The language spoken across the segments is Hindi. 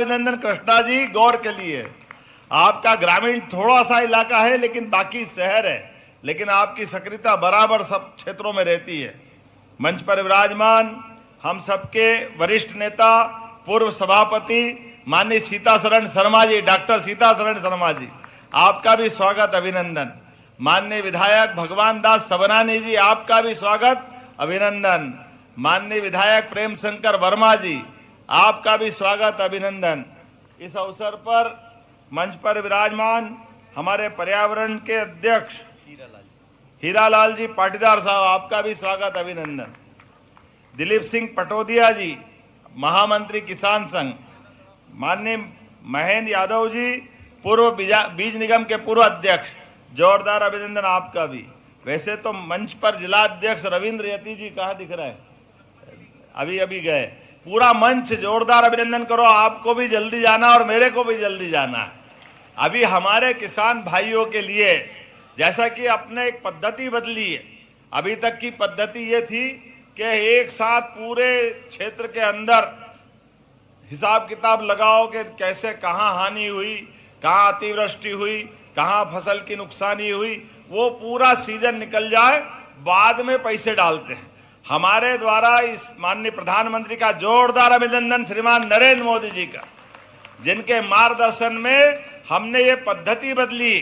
अभिनंदन कृष्णा जी, गौर के लिए। आपका ग्रामीण थोड़ा सा इलाका है लेकिन बाकी शहर है, लेकिन आपकी सक्रियता बराबर सब क्षेत्रों में रहती है। मंच पर विराजमान हम सबके वरिष्ठ नेता, पूर्व सभापति माननीय सीतासरण शर्मा जी, डॉक्टर सीतासरण शर्मा जी, आपका भी स्वागत, अभिनंदन। माननीय विधायक भगवान दास सबनानी जी, आपका भी स्वागत, अभिनंदन। माननीय विधायक प्रेम शंकर वर्मा जी, आपका भी स्वागत, अभिनंदन। इस अवसर पर मंच पर विराजमान हमारे पर्यावरण के अध्यक्ष हीरालाल जी पाटीदार साहब, आपका भी स्वागत, अभिनंदन। दिलीप सिंह पटोदिया जी, महामंत्री किसान संघ, माननीय महेंद्र यादव जी, पूर्व बीज निगम के पूर्व अध्यक्ष, जोरदार अभिनंदन आपका भी। वैसे तो मंच पर जिला अध्यक्ष रविंद्र यति जी कहाँ दिख रहे हैं, अभी गए। पूरा मंच जोरदार अभिनंदन करो, आपको भी जल्दी जाना और मेरे को भी जल्दी जाना है। अभी हमारे किसान भाइयों के लिए जैसा कि अपने एक पद्धति बदली है। अभी तक की पद्धति ये थी कि एक साथ पूरे क्षेत्र के अंदर हिसाब किताब लगाओ कि कैसे कहाँ हानि हुई, कहाँ अतिवृष्टि हुई, कहाँ फसल की नुकसानी हुई, वो पूरा सीजन निकल जाए, बाद में पैसे डालते हैं। हमारे द्वारा इस माननीय प्रधानमंत्री का जोरदार अभिनंदन श्रीमान नरेंद्र मोदी जी का, जिनके मार्गदर्शन में हमने ये पद्धति बदली।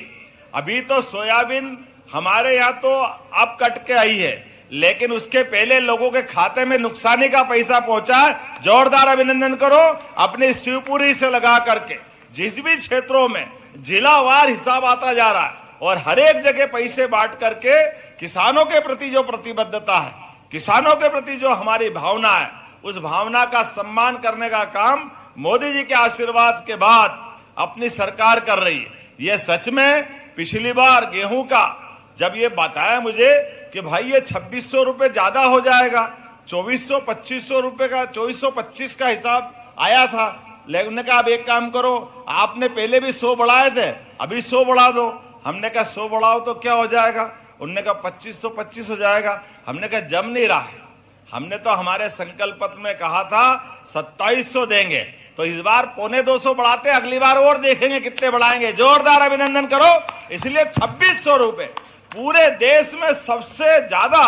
अभी तो सोयाबीन हमारे यहाँ तो अब कट के आई है, लेकिन उसके पहले लोगों के खाते में नुकसानी का पैसा पहुंचा। जोरदार अभिनंदन करो अपनी शिवपुरी से लगा करके। जिस भी क्षेत्रों में जिलावार हिसाब आता जा रहा है और हर एक जगह पैसे बांट करके किसानों के प्रति जो प्रतिबद्धता है, किसानों के प्रति जो हमारी भावना है, उस भावना का सम्मान करने का काम मोदी जी के आशीर्वाद के बाद अपनी सरकार कर रही है। ये सच में पिछली बार गेहूं का जब ये बताया मुझे कि भाई ये 2600 रुपए ज्यादा हो जाएगा, 2400-2500 रुपए का 2425 का हिसाब आया था, लेकिन उन्होंने कहा अब एक काम करो, आपने पहले भी 100 बढ़ाए थे, अभी 100 बढ़ा दो। हमने कहा 100 बढ़ाओ तो क्या हो जाएगा? उन्होंने कहा 2525 हो जाएगा। हमने कहा जम नहीं रहा है। हमने तो हमारे संकल्प पत्र में कहा था 2700 देंगे, तो इस बार 250 बढ़ाते, अगली बार और देखेंगे कितने बढ़ाएंगे। जोरदार अभिनंदन करो। इसलिए 2600 रुपए पूरे देश में सबसे ज्यादा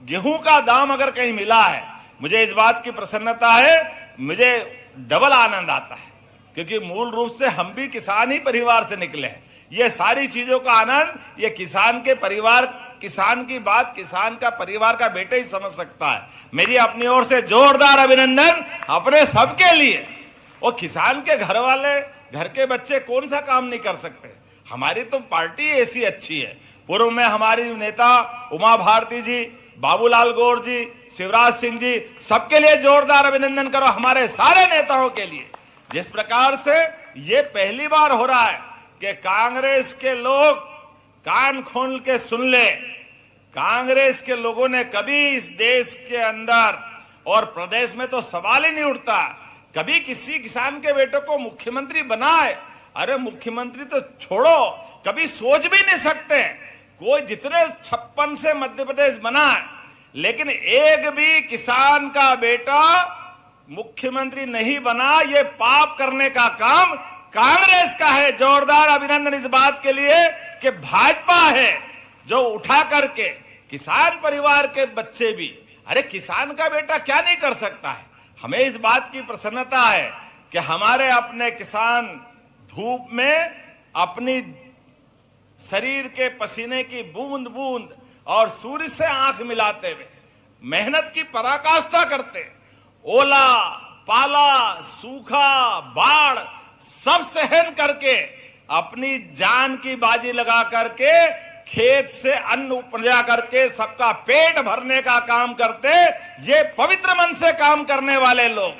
गेहूं का दाम अगर कहीं मिला है, मुझे इस बात की प्रसन्नता है, मुझे डबल आनंद आता है, क्योंकि मूल रूप से हम भी किसान ही परिवार से निकले हैं। ये सारी चीजों का आनंद ये किसान के परिवार, किसान की बात किसान का परिवार का बेटा ही समझ सकता है। मेरी अपनी ओर से जोरदार अभिनंदन अपने सबके लिए। और किसान के घर वाले, घर के बच्चे कौन सा काम नहीं कर सकते? हमारी तो पार्टी ऐसी अच्छी है। पूर्व में हमारी नेता उमा भारती जी, बाबूलाल गौर जी, शिवराज सिंह जी, सबके लिए जोरदार अभिनंदन करो, हमारे सारे नेताओं के लिए। जिस प्रकार से ये पहली बार हो रहा है कि कांग्रेस के लोग कान खोल के सुन ले, कांग्रेस के लोगों ने कभी इस देश के अंदर और प्रदेश में तो सवाल ही नहीं उठता कभी किसी किसान के बेटे को मुख्यमंत्री बनाए। अरे मुख्यमंत्री तो छोड़ो, कभी सोच भी नहीं सकते। कोई जितने 56 से मध्य प्रदेश बना है, लेकिन एक भी किसान का बेटा मुख्यमंत्री नहीं बना, ये पाप करने का काम कांग्रेस का है। जोरदार अभिनंदन इस बात के लिए कि भाजपा है जो उठा करके किसान परिवार के बच्चे भी, अरे किसान का बेटा क्या नहीं कर सकता है। हमें इस बात की प्रसन्नता है कि हमारे अपने किसान धूप में अपनी शरीर के पसीने की बूंद बूंद और सूर्य से आंख मिलाते हुए मेहनत की पराकाष्ठा करते, ओला पाला सूखा बाढ़ सब सहन करके अपनी जान की बाजी लगा करके खेत से अन्न उपजा करके सबका पेट भरने का काम करते। ये पवित्र मन से काम करने वाले लोग,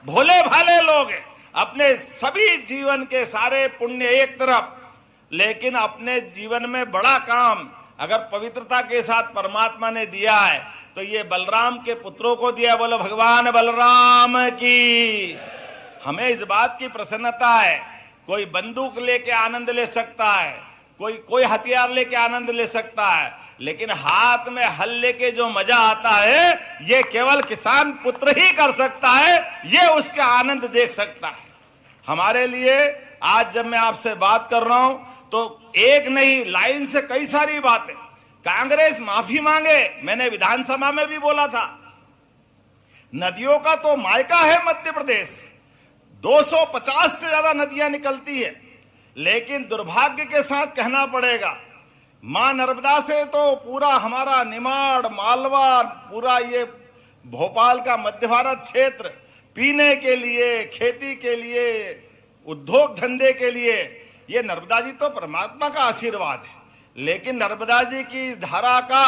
भोले भाले लोग, अपने सभी जीवन के सारे पुण्य एक तरफ, लेकिन अपने जीवन में बड़ा काम अगर पवित्रता के साथ परमात्मा ने दिया है तो ये बलराम के पुत्रों को दिया। बोलो भगवान बलराम की। हमें इस बात की प्रसन्नता है, कोई बंदूक लेके आनंद ले सकता है, कोई हथियार लेके आनंद ले सकता है, लेकिन हाथ में हल लेके जो मजा आता है ये केवल किसान पुत्र ही कर सकता है, ये उसका आनंद देख सकता है। हमारे लिए आज जब मैं आपसे बात कर रहा हूं तो एक नहीं, लाइन से कई सारी बातें। कांग्रेस माफी मांगे, मैंने विधानसभा में भी बोला था। नदियों का तो मायका है मध्य प्रदेश, 250 से ज्यादा नदियां निकलती है, लेकिन दुर्भाग्य के साथ कहना पड़ेगा, मां नर्मदा से तो पूरा हमारा निमाड़, मालवा, पूरा ये भोपाल का मध्य भारत क्षेत्र पीने के लिए, खेती के लिए, उद्योग धंधे के लिए, ये नर्मदा जी तो परमात्मा का आशीर्वाद है। लेकिन नर्मदा जी की इस धारा का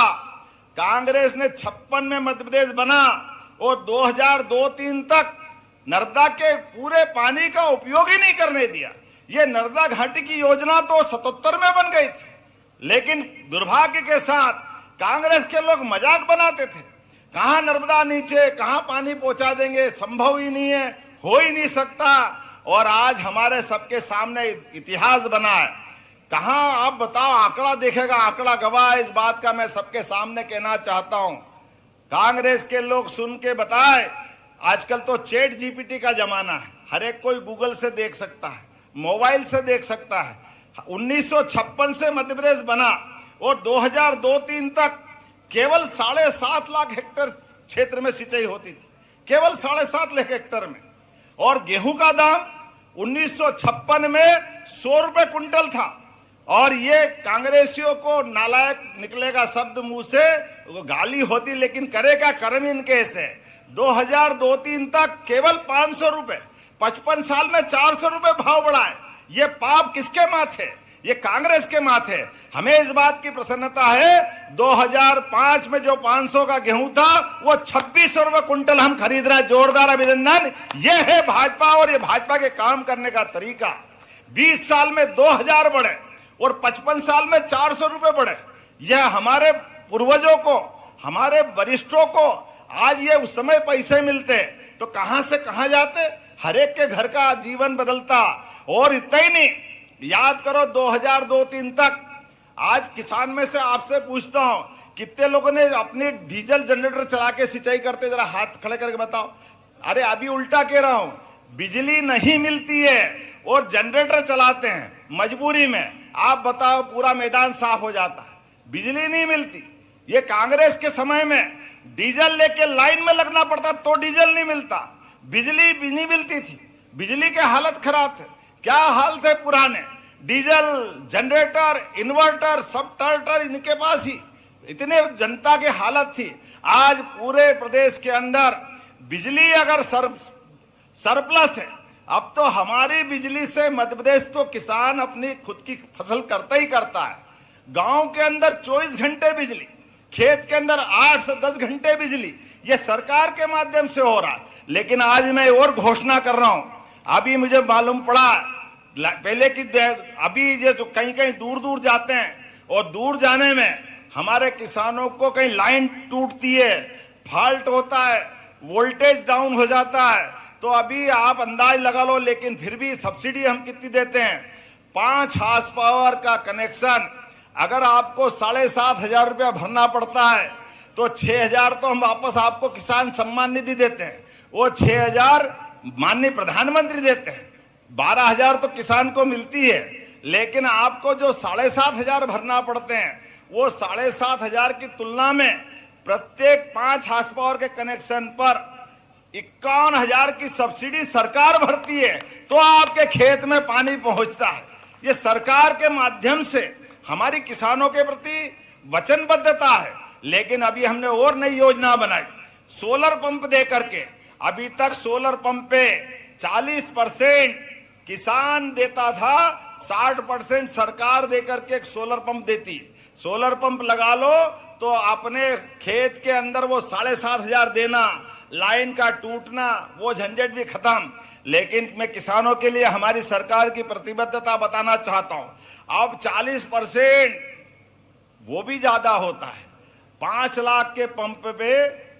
कांग्रेस ने 56 में मध्य प्रदेश बना और 2002-03 तक नर्मदा के पूरे पानी का उपयोग ही नहीं करने दिया। ये नर्मदा घाटी की योजना तो 77 में बन गई थी, लेकिन दुर्भाग्य के साथ कांग्रेस के लोग मजाक बनाते थे, कहां नर्मदा नीचे, कहां पानी पहुंचा देंगे, संभव ही नहीं है, हो ही नहीं सकता। और आज हमारे सबके सामने इतिहास बना है। कहां आप बताओ, आंकड़ा देखेगा, आंकड़ा गवाह, इस बात का मैं सबके सामने कहना चाहता हूं। कांग्रेस के लोग सुन के बताए, आजकल तो चैट जीपीटी का जमाना है, हर एक कोई गूगल से देख सकता है, मोबाइल से देख सकता है। 1956 से मध्य प्रदेश बना और 2002-03 तक केवल 7.5 लाख हेक्टेयर क्षेत्र में सिंचाई होती थी, केवल 7.5 लाख हेक्टेयर में। और गेहूं का दाम 1956 में 100 रुपए कुंटल था। और ये कांग्रेसियों को नालायक निकलेगा शब्द मुंह से, गाली होती, लेकिन करेगा कर्म इनके से। 2002-03 तक केवल 500 रुपए, 55 साल में 400 रुपए भाव बढ़ा है। ये पाप किसके माथे? ये कांग्रेस के माथे। हमें इस बात की प्रसन्नता है, 2005 में जो 500 का गेहूं था वो 2600 रुपए कुंटल हम खरीद रहे हैं। जोरदार अभिनंदन। ये है भाजपा और ये भाजपा के काम करने का तरीका। 20 साल में 2000 बढ़े और 55 साल में 400 रुपए बढ़े। यह हमारे पूर्वजों को, हमारे वरिष्ठों को आज ये उस समय पैसे मिलते तो कहां से कहां जाते, हर एक के घर का जीवन बदलता। और इतना ही नहीं, याद करो 2002-03 तक, आज किसान में से आपसे पूछता हूं, कितने लोगों ने अपनी डीजल जनरेटर चला के सिंचाई करते, जरा हाथ खड़े करके बताओ। अरे अभी उल्टा कह रहा हूं, बिजली नहीं मिलती है और जनरेटर चलाते हैं मजबूरी में। आप बताओ, पूरा मैदान साफ हो जाता है, बिजली नहीं मिलती। ये कांग्रेस के समय में डीजल लेके लाइन में लगना पड़ता तो डीजल नहीं मिलता, बिजली भी नहीं मिलती थी, बिजली के हालत खराब थे। क्या हाल थे पुराने, डीजल, जनरेटर, इन्वर्टर, सब टर्टर इनके पास ही, इतने जनता की हालत थी। आज पूरे प्रदेश के अंदर बिजली अगर सरप्लस है, अब तो हमारी बिजली से मध्य प्रदेश तो किसान अपनी खुद की फसल करता ही करता है। गांव के अंदर 24 घंटे बिजली, खेत के अंदर 8 से 10 घंटे बिजली, ये सरकार के माध्यम से हो रहा है। लेकिन आज मैं और घोषणा कर रहा हूं, अभी मुझे मालूम पड़ा पहले की, अभी ये जो कहीं कहीं दूर दूर जाते हैं और दूर जाने में हमारे किसानों को कहीं लाइन टूटती है, फॉल्ट होता है, वोल्टेज डाउन हो जाता है, तो अभी आप अंदाज लगा लो। लेकिन फिर भी सब्सिडी हम कितनी देते हैं, 5 हार्स पावर का कनेक्शन अगर आपको 7,500 रुपया भरना पड़ता है तो 6,000 तो हम वापस आपको किसान सम्मान निधि देते हैं, वो 6,000 माननीय प्रधानमंत्री देते हैं, 12,000 तो किसान को मिलती है। लेकिन आपको जो 7,500 भरना पड़ते हैं, वो 7,500 की तुलना में प्रत्येक 5 हार्स पावर के कनेक्शन पर 51,000 की सब्सिडी सरकार भरती है, तो आपके खेत में पानी पहुंचता है। ये सरकार के माध्यम से हमारी किसानों के प्रति वचनबद्धता है। लेकिन अभी हमने और नई योजना बनाई, सोलर पंप दे करके। अभी तक सोलर पंप पे 40% किसान देता था, 60% सरकार दे करके एक सोलर पंप देती। सोलर पंप लगा लो तो अपने खेत के अंदर वो 7,500 देना, लाइन का टूटना, वो झंझट भी खत्म। लेकिन मैं किसानों के लिए हमारी सरकार की प्रतिबद्धता बताना चाहता हूं। अब 40% वो भी ज्यादा होता है। 5 लाख के पंप पे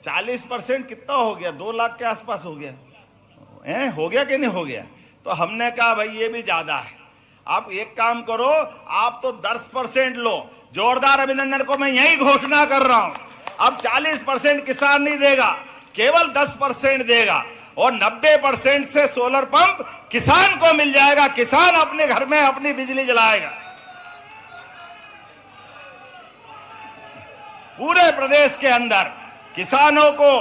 40% कितना हो गया, 2 लाख के आसपास हो गया हो गया कि नहीं हो गया? तो हमने कहा भाई ये भी ज्यादा है। आप एक काम करो, आप तो 10% लो। जोरदार अभिनंदन को मैं यही घोषणा कर रहा हूं। अब 40% किसान नहीं देगा, केवल 10% देगा। और 90% से सोलर पंप किसान को मिल जाएगा। किसान अपने घर में अपनी बिजली जलाएगा। पूरे प्रदेश के अंदर किसानों को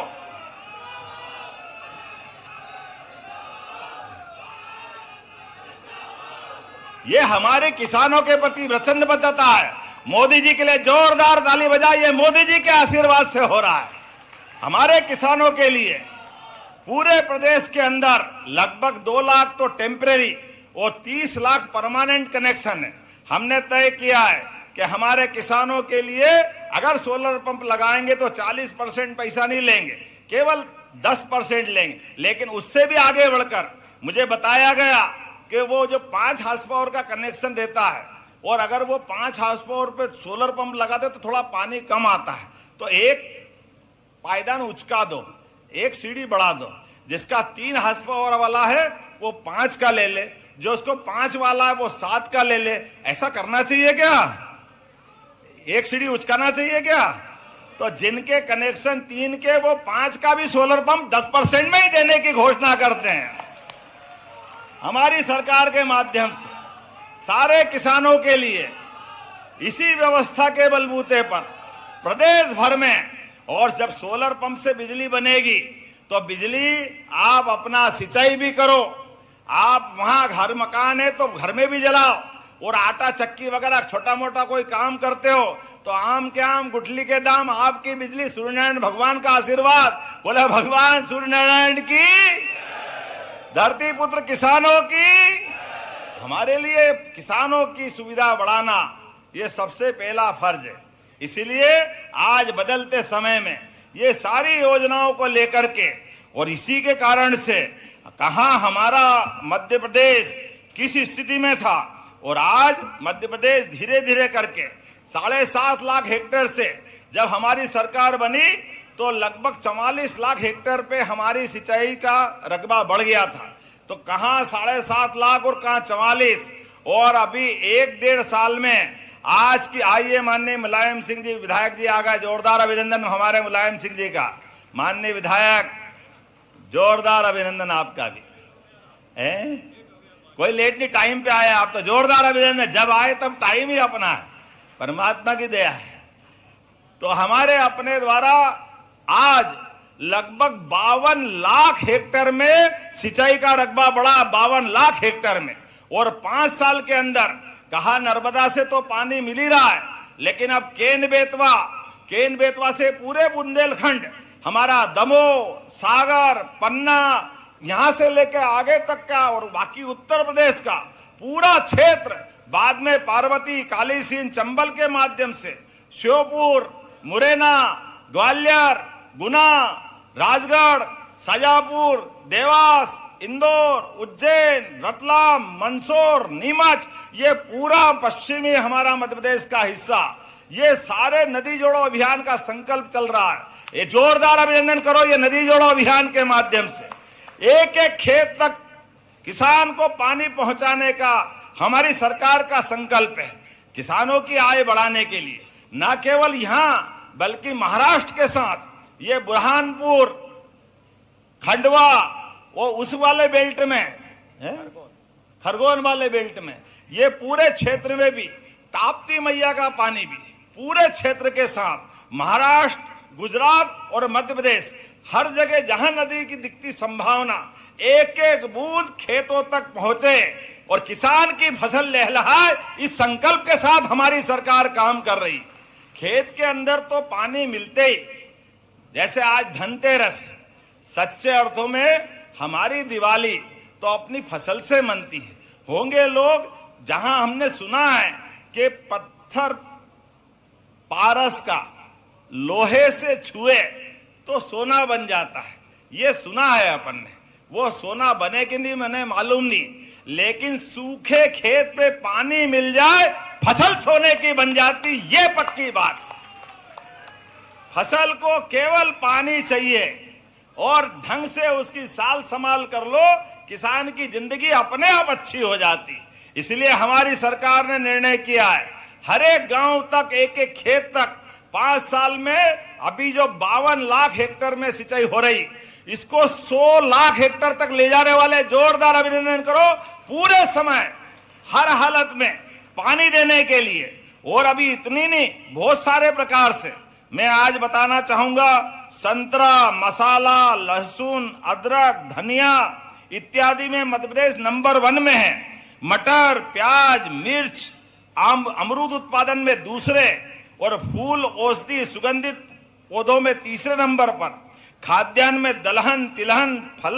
ये हमारे किसानों के प्रति वचनबद्धता है। मोदी जी के लिए जोरदार ताली बजाइए। मोदी जी के आशीर्वाद से हो रहा है। हमारे किसानों के लिए पूरे प्रदेश के अंदर लगभग 2 लाख तो टेम्परेरी और 30 लाख परमानेंट कनेक्शन है। हमने तय किया है कि हमारे किसानों के लिए अगर सोलर पंप लगाएंगे तो 40% पैसा नहीं लेंगे, केवल 10% लेंगे। लेकिन उससे भी आगे बढ़कर मुझे बताया गया कि वो जो 5 हार्स पावर का कनेक्शन रहता है और अगर वो 5 हार्स पावर पे सोलर पंप लगाते तो थोड़ा पानी कम आता है, तो एक पायदान उचका दो, एक सीढ़ी बढ़ा दो। जिसका 3 हार्स पावर वाला है वो 5 का ले ले, जो उसको 5 वाला है वो 7 का ले ले। ऐसा करना चाहिए क्या? एक सीढ़ी उचकाना चाहिए क्या? तो जिनके कनेक्शन 3 के वो 5 का भी सोलर पंप 10% में ही देने की घोषणा करते हैं। हमारी सरकार के माध्यम से सारे किसानों के लिए इसी व्यवस्था के बलबूते पर प्रदेश भर में, और जब सोलर पंप से बिजली बनेगी तो बिजली आप अपना सिंचाई भी करो, आप वहां घर मकान है तो घर में भी जलाओ, और आटा चक्की वगैरह छोटा मोटा कोई काम करते हो तो आम के आम गुठली के दाम, आपकी बिजली सूर्यनारायण भगवान का आशीर्वाद। बोले भगवान सूर्यनारायण की, धरती पुत्र किसानों की। हमारे लिए किसानों की सुविधा बढ़ाना ये सबसे पहला फर्ज है। इसीलिए आज बदलते समय में ये सारी योजनाओं को लेकर के, और इसी के कारण से कहां हमारा मध्य प्रदेश किस स्थिति में था, और आज मध्य प्रदेश धीरे धीरे करके 7.5 लाख हेक्टेयर से जब हमारी सरकार बनी तो लगभग 44 लाख हेक्टेयर पे हमारी सिंचाई का रकबा बढ़ गया था। तो कहां 7.5 लाख और कहां 44, और अभी 1-1.5 साल में आज की, आइए माननीय मुलायम सिंह जी विधायक जी आ गए, जोरदार अभिनंदन हमारे मुलायम सिंह जी का। माननीय विधायक, जोरदार अभिनंदन आपका भी है। कोई लेट नहीं, टाइम पे आया आप तो जोरदार अभिनंदन। जब आए तब टाइम ही अपना है, परमात्मा की दया है। तो हमारे अपने द्वारा आज लगभग 52 लाख हेक्टेयर में सिंचाई का रकबा बढ़ा, 52 लाख हेक्टेयर में। और 5 साल के अंदर कहा नर्मदा से तो पानी मिल ही रहा है, लेकिन अब केन बेतवा से पूरे बुंदेलखंड, हमारा दमोह, सागर, पन्ना, यहां से लेकर आगे तक का और बाकी उत्तर प्रदेश का पूरा क्षेत्र, बाद में पार्वती, कालीसिंध, चंबल के माध्यम से श्योपुर, मुरैना, ग्वालियर, गुना, राजगढ़, शाजापुर, देवास, इंदौर, उज्जैन, रतलाम, मंदसौर, नीमच, ये पूरा पश्चिमी हमारा मध्य प्रदेश का हिस्सा, ये सारे नदी जोड़ो अभियान का संकल्प चल रहा है। ये जोरदार अभिनंदन करो। ये नदी जोड़ो अभियान के माध्यम से एक एक खेत तक किसान को पानी पहुंचाने का हमारी सरकार का संकल्प है। किसानों की आय बढ़ाने के लिए न केवल यहां बल्कि महाराष्ट्र के साथ ये बुरहानपुर, खंडवा, वो उस वाले बेल्ट में है, खरगोन वाले बेल्ट में, ये पूरे क्षेत्र में भी ताप्ती मैया का पानी भी पूरे क्षेत्र के साथ महाराष्ट्र, गुजरात और मध्य प्रदेश, हर जगह जहां नदी की दिखती संभावना, एक एक बूंद खेतों तक पहुंचे और किसान की फसल लहलहाए, इस संकल्प के साथ हमारी सरकार काम कर रही। खेत के अंदर तो पानी मिलते ही, जैसे आज धनतेरस, सच्चे अर्थों में हमारी दिवाली तो अपनी फसल से मनती है। होंगे लोग जहां हमने सुना है कि पत्थर पारस का लोहे से छुए तो सोना बन जाता है, ये सुना है अपन ने। वो सोना बने कि नहीं मैंने मालूम नहीं, लेकिन सूखे खेत पे पानी मिल जाए फसल सोने की बन जाती, ये पक्की बात। फसल को केवल पानी चाहिए और ढंग से उसकी साल संभाल कर लो, किसान की जिंदगी अपने आप अच्छी हो जाती। इसलिए हमारी सरकार ने निर्णय किया है हर एक गांव तक, एक एक खेत तक 5 साल में, अभी जो 52 लाख हेक्टेयर में सिंचाई हो रही, इसको 100 लाख हेक्टेयर तक ले जाने वाले जोरदार अभिनंदन करो। पूरे समय हर हालत में पानी देने के लिए, और अभी इतनी नहीं, बहुत सारे प्रकार से मैं आज बताना चाहूंगा। संतरा, मसाला, लहसुन, अदरक, धनिया इत्यादि में मध्य प्रदेश नंबर 1 में है। मटर, प्याज, मिर्च, अमरूद उत्पादन में दूसरे, और फूल, औषधि, सुगंधित पौधों में तीसरे नंबर पर। खाद्यान्न में दलहन, तिलहन, फल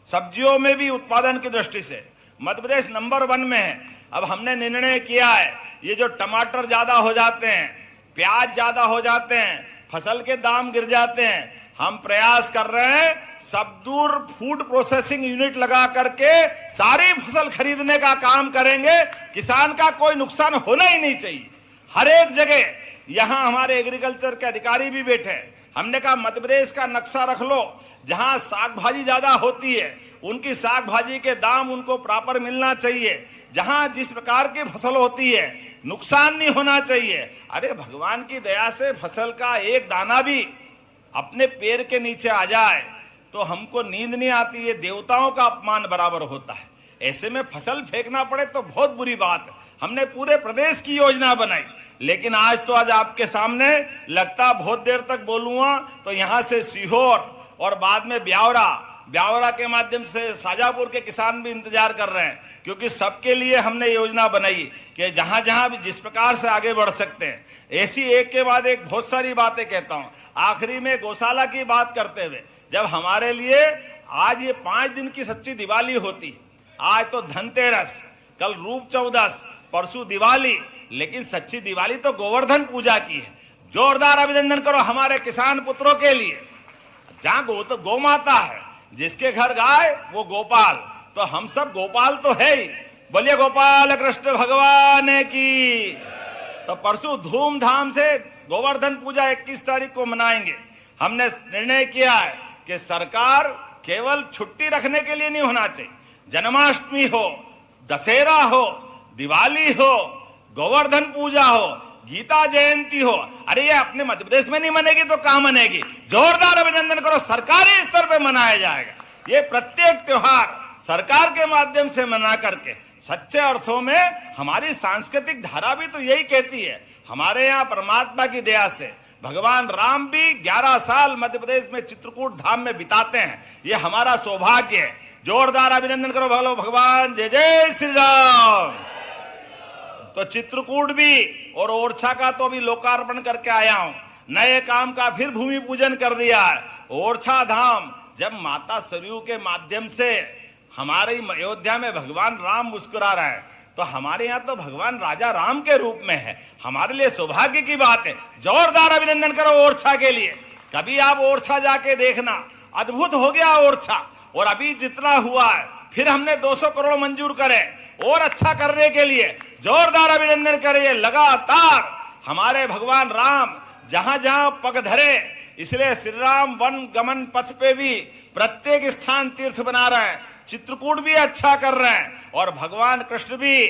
सब्जियों में भी उत्पादन की दृष्टि से मध्य प्रदेश नंबर 1 में है। अब हमने निर्णय किया है, ये जो टमाटर ज्यादा हो जाते हैं, प्याज ज्यादा हो जाते हैं, फसल के दाम गिर जाते हैं, हम प्रयास कर रहे हैं सबदूर फूड प्रोसेसिंग यूनिट लगा करके सारी फसल खरीदने का काम करेंगे। किसान का कोई नुकसान होना ही नहीं चाहिए। हर एक जगह यहां हमारे एग्रीकल्चर के अधिकारी भी बैठे हैं। हमने कहा मध्य प्रदेश का नक्शा रख लो, जहां साग भाजी ज्यादा होती है उनकी साग भाजी के दाम उनको प्रॉपर मिलना चाहिए। जहां जिस प्रकार की फसल होती है नुकसान नहीं होना चाहिए। अरे भगवान की दया से फसल का एक दाना भी अपने पैर के नीचे आ जाए तो हमको नींद नहीं आती है, देवताओं का अपमान बराबर होता है। ऐसे में फसल फेंकना पड़े तो बहुत बुरी बात है। हमने पूरे प्रदेश की योजना बनाई, लेकिन आज आपके सामने लगता बहुत देर तक बोलूंगा तो यहां से सीहोर और बाद में ब्यावरा के माध्यम से शाजापुर के किसान भी इंतजार कर रहे हैं, क्योंकि सबके लिए हमने योजना बनाई कि जहां जहां भी जिस प्रकार से आगे बढ़ सकते हैं। ऐसी एक के बाद एक बहुत सारी बातें कहता हूं। आखिरी में गौशाला की बात करते हुए, जब हमारे लिए आज ये 5 दिन की सच्ची दिवाली होती, आज तो धनतेरस, कल रूप चौदस, परसों दिवाली, लेकिन सच्ची दिवाली तो गोवर्धन पूजा की है। जोरदार अभिनंदन करो हमारे किसान पुत्रों के लिए। जहां गौ माता है, जिसके घर गाय वो गोपाल, तो हम सब गोपाल तो है ही। बोलिए गोपाल कृष्ण भगवान की। तो परसों धूमधाम से गोवर्धन पूजा 21 तारीख को मनाएंगे। हमने निर्णय किया है कि सरकार केवल छुट्टी रखने के लिए नहीं होना चाहिए। जन्माष्टमी हो, दशहरा हो, दिवाली हो, गोवर्धन पूजा हो, गीता जयंती हो, अरे ये अपने मध्य प्रदेश में नहीं मनेगी तो कहां मनेगी? जोरदार अभिनंदन करो, सरकारी स्तर पे मनाया जाएगा। ये प्रत्येक त्योहार सरकार के माध्यम से मना करके सच्चे अर्थों में हमारी सांस्कृतिक धारा भी तो यही कहती है। हमारे यहाँ परमात्मा की दया से भगवान राम भी 11 साल मध्य प्रदेश में चित्रकूट धाम में बिताते हैं। ये हमारा सौभाग्य है। जोरदार अभिनंदन करो भगलो भगवान, जय जय श्री राम। तो चित्रकूट भी और ओरछा का तो अभी लोकार्पण करके आया हूं। नए काम का फिर भूमि पूजन कर दिया है। ओरछा धाम जब माता सरयू के माध्यम से हमारे अयोध्या में भगवान राम मुस्कुरा रहे हैं, तो हमारे यहाँ तो भगवान राजा राम के रूप में है। हमारे लिए सौभाग्य की बात है। जोरदार अभिनंदन करो ओरछा के लिए। कभी आप ओरछा जाके देखना, अद्भुत हो गया ओरछा। और अभी जितना हुआ है, फिर हमने 200 करोड़ मंजूर करे और अच्छा करने के लिए। जोरदार अभिनंदन करिए। लगातार हमारे भगवान राम जहां जहां पग धरे, इसलिए श्री राम वन गमन पथ पे भी प्रत्येक स्थान तीर्थ बना रहे हैं। चित्रकूट भी अच्छा कर रहे हैं। और भगवान कृष्ण भी,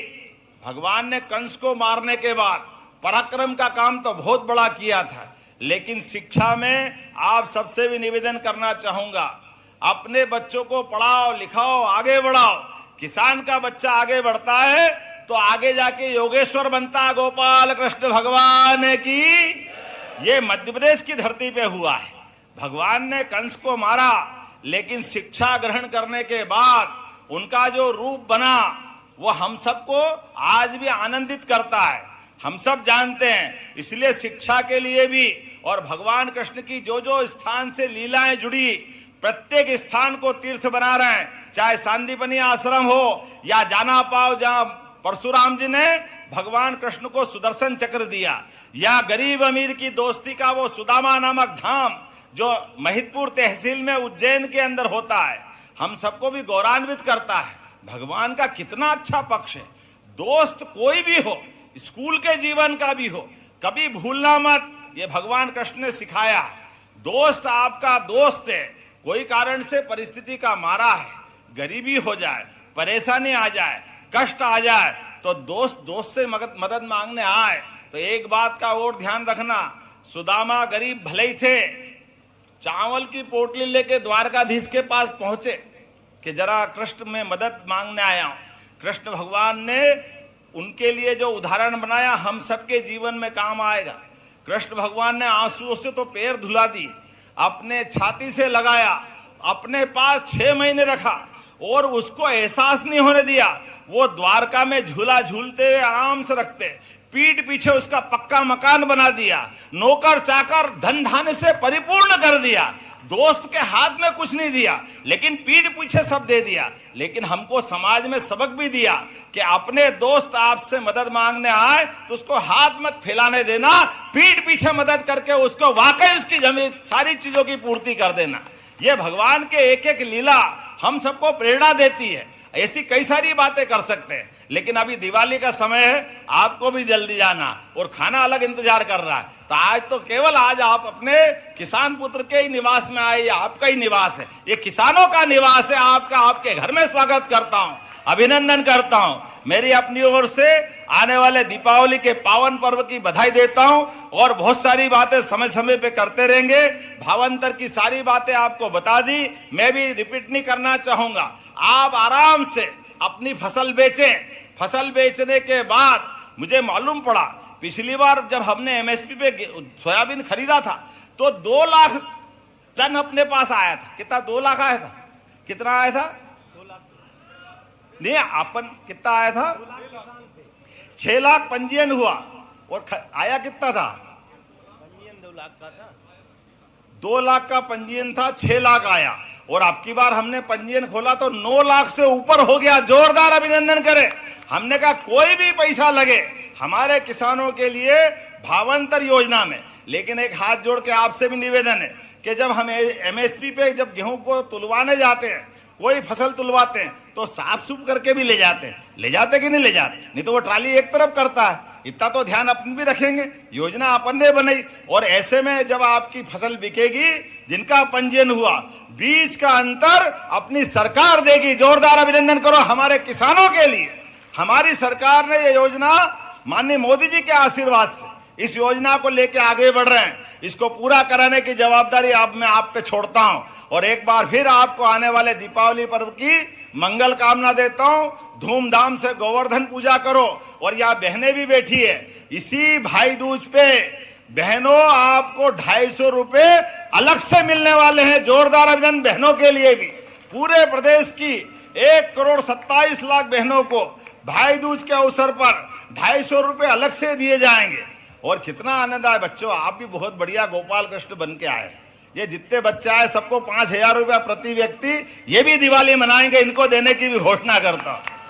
भगवान ने कंस को मारने के बाद पराक्रम का काम तो बहुत बड़ा किया था, लेकिन शिक्षा में आप सबसे भी निवेदन करना चाहूंगा, अपने बच्चों को पढ़ाओ लिखाओ, आगे बढ़ाओ। किसान का बच्चा आगे बढ़ता है तो आगे जाके योगेश्वर बनता है। गोपाल कृष्ण भगवान की। ये मध्य प्रदेश की धरती पे हुआ है। भगवान ने कंस को मारा, लेकिन शिक्षा ग्रहण करने के बाद उनका जो रूप बना वो हम सबको आज भी आनंदित करता है। हम सब जानते हैं। इसलिए शिक्षा के लिए भी और भगवान कृष्ण की जो जो स्थान से लीलाएं जुड़ी, प्रत्येक स्थान को तीर्थ बना रहे हैं। चाहे सांदीपनी आश्रम हो या जाना पाओ जहां परशुराम जी ने भगवान कृष्ण को सुदर्शन चक्र दिया, या गरीब अमीर की दोस्ती का वो सुदामा नामक धाम जो महिदपुर तहसील में उज्जैन के अंदर होता है, हम सबको भी गौरवान्वित करता है। भगवान का कितना अच्छा पक्ष है। दोस्त कोई भी हो, स्कूल के जीवन का भी हो, कभी भूलना मत। ये भगवान कृष्ण ने सिखाया। दोस्त आपका दोस्त है, कोई कारण से परिस्थिति का मारा है, गरीबी हो जाए, परेशानी आ जाए, कष्ट आ जाए, तो दोस्त से मदद मांगने आए तो एक बात का और ध्यान रखना, सुदामा गरीब भले ही थे, चावल की पोटली लेके द्वारकाधीश के पास पहुंचे कि जरा कृष्ण में मदद मांगने आया हूं। कृष्ण भगवान ने उनके लिए जो उदाहरण बनाया हम सबके जीवन में काम आएगा। कृष्ण भगवान ने आंसुओं से तो पैर धुला दिए, अपने छाती से लगाया, अपने पास 6 महीने रखा और उसको एहसास नहीं होने दिया। वो द्वारका में झूला झूलते हुए आराम से रखते, पीठ पीछे उसका पक्का मकान बना दिया, नौकर चाकर धन धान्य से परिपूर्ण कर दिया, दोस्त के हाथ में कुछ नहीं दिया लेकिन पीठ पीछे सब दे दिया। लेकिन हमको समाज में सबक भी दिया कि अपने दोस्त आपसे मदद मांगने आए तो उसको हाथ मत फैलाने देना, पीठ पीछे मदद करके उसको वाकई उसकी जमीन सारी चीजों की पूर्ति कर देना। ये भगवान के एक एक लीला हम सबको प्रेरणा देती है। ऐसी कई सारी बातें कर सकते हैं, लेकिन अभी दिवाली का समय है, आपको भी जल्दी जाना और खाना अलग इंतजार कर रहा है। तो आज तो केवल आज आप अपने किसान पुत्र के ही निवास में आए, आपका ही निवास है, ये किसानों का निवास है, आपका आपके घर में स्वागत करता हूं, अभिनंदन करता हूं। मेरी अपनी ओर से आने वाले दीपावली के पावन पर्व की बधाई देता हूं और बहुत सारी बातें समय समय पे करते रहेंगे। भावांतर की सारी बातें आपको बता दी, मैं भी रिपीट नहीं करना चाहूंगा। आप आराम से अपनी फसल बेचें। फसल बेचने के बाद मुझे मालूम पड़ा पिछली बार जब हमने एमएसपी पे सोयाबीन खरीदा था तो 2 लाख टन अपने पास आया था। कितना? 2 लाख आया था। कितना आया था? 2 लाख नहीं, अपन कितना आया था? 6 लाख पंजीयन हुआ और आया कितना था? पंजीयन 2 लाख का था। 2 लाख का पंजीयन था, 6 लाख आया और अब की बार हमने पंजीयन खोला तो 9 लाख से ऊपर हो गया। जोरदार अभिनंदन करें। हमने कहा कोई भी पैसा लगे हमारे किसानों के लिए भावांतर योजना में। लेकिन एक हाथ जोड़ के आपसे भी निवेदन है कि जब हम एमएसपी पे जब गेहूं को तुलवाने जाते हैं, कोई फसल तुलवाते हैं तो साफ सुफ करके भी ले जाते हैं। ले जाते कि नहीं ले जाते? नहीं तो वो ट्राली एक तरफ करता है। इतना तो ध्यान अपन भी रखेंगे, योजना अपन ने बनाई। और ऐसे में जब आपकी फसल बिकेगी, जिनका पंजीयन हुआ, बीज का अंतर अपनी सरकार देगी। जोरदार अभिनंदन करो हमारे किसानों के लिए। हमारी सरकार ने ये योजना माननीय मोदी जी के आशीर्वाद से इस योजना को लेके आगे बढ़ रहे हैं। इसको पूरा कराने की जवाबदारी अब मैं आप पे छोड़ता हूं और एक बार फिर आपको आने वाले दीपावली पर्व की मंगल कामना देता हूं। धूमधाम से गोवर्धन पूजा करो। और यहाँ बहनें भी बैठी है, इसी भाई दूज पे बहनों आपको 250 रुपए अलग से मिलने वाले हैं। जोरदार अभिनंदन बहनों के लिए भी। पूरे प्रदेश की 1,27,00,000 बहनों को भाई दूज के अवसर पर 250 रुपए अलग से दिए जाएंगे। और कितना आनंद आए बच्चों, आप भी बहुत बढ़िया गोपाल कृष्ण बन के आए। ये जितने बच्चे आए सबको 5,000 रुपया प्रति व्यक्ति, ये भी दिवाली मनाएंगे, इनको देने की भी घोषणा करता हूं।